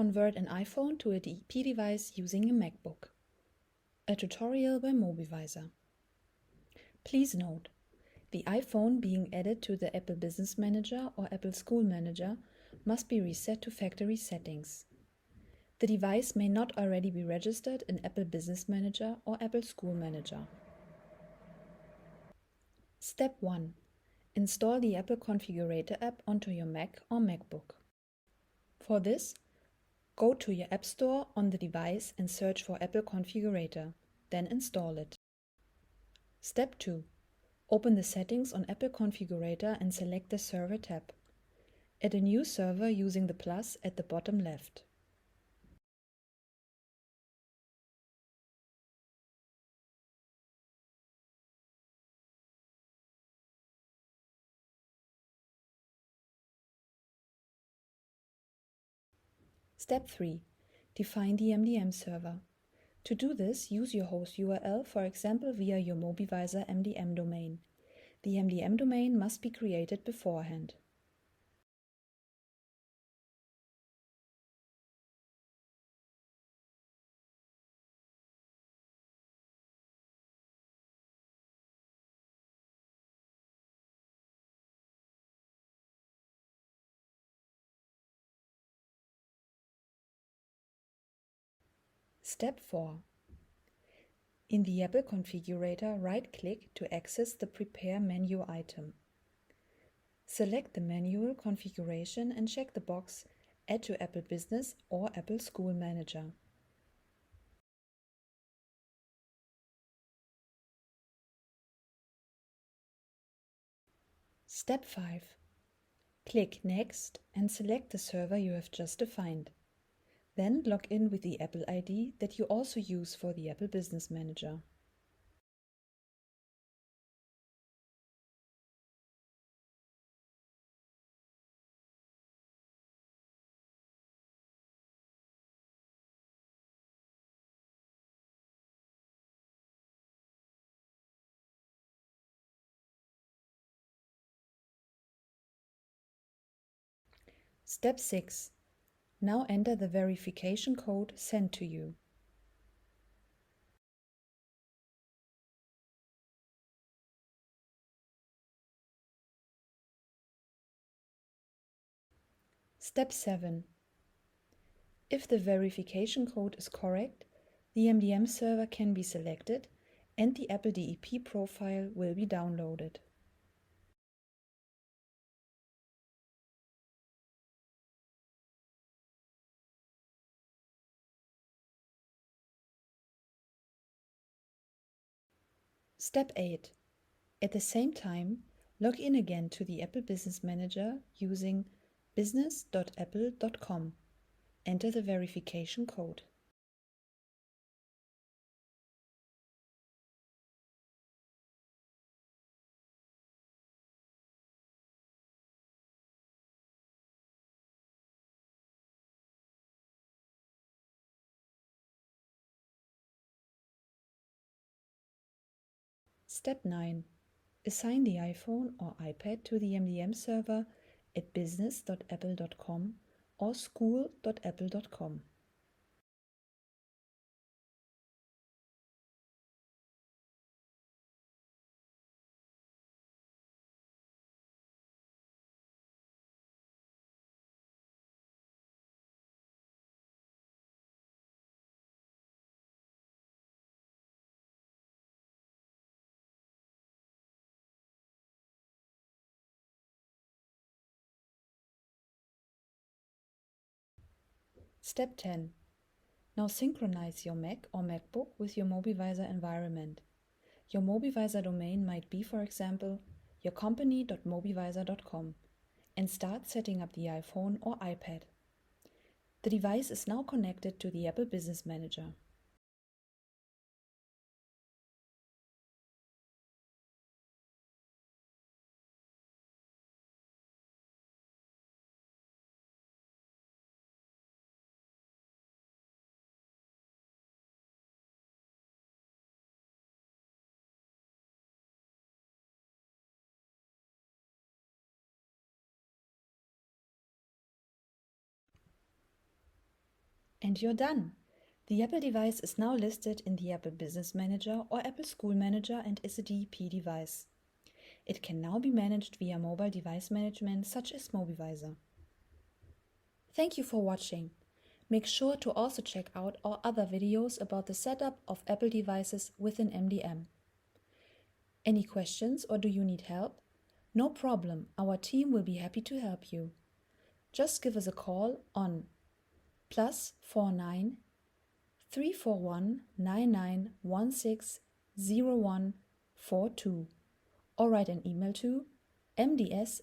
Convert an iPhone to a DEP device using a MacBook. A tutorial by MobiVisor. Please note, the iPhone being added to the Apple Business Manager or Apple School Manager must be reset to factory settings. The device may not already be registered in Apple Business Manager or Apple School Manager. Step 1. Install the Apple Configurator app onto your Mac or MacBook. For this, go to your App Store on the device and search for Apple Configurator, then install it. Step 2. Open the settings on Apple Configurator and select the Server tab. Add a new server using the plus at the bottom left. Step 3. Define the MDM server. To do this, use your host URL, for example via your MobiVisor MDM domain. The MDM domain must be created beforehand. Step 4. In the Apple Configurator, right-click to access the Prepare menu item. Select the manual configuration and check the box Add to Apple Business or Apple School Manager. Step 5. Click Next and select the server you have just defined. Then log in with the Apple ID that you also use for the Apple Business Manager. Step 6. Now enter the verification code sent to you. Step 7. If the verification code is correct, the MDM server can be selected and the Apple DEP profile will be downloaded. Step 8. At the same time, log in again to the Apple Business Manager using business.apple.com. Enter the verification code. Step 9. Assign the iPhone or iPad to the MDM server at business.apple.com or school.apple.com. Step 10. Now synchronize your Mac or MacBook with your MobiVisor environment. Your MobiVisor domain might be, for example, yourcompany.mobivisor.com, and start setting up the iPhone or iPad. The device is now connected to the Apple Business Manager. And you're done! The Apple device is now listed in the Apple Business Manager or Apple School Manager and is a DEP device. It can now be managed via mobile device management such as MobiVisor. Thank you for watching. Make sure to also check out our other videos about the setup of Apple devices within MDM. Any questions or do you need help? No problem, our team will be happy to help you. Just give us a call on +49 341 9916 0142 or write an email to mds@iotic.de.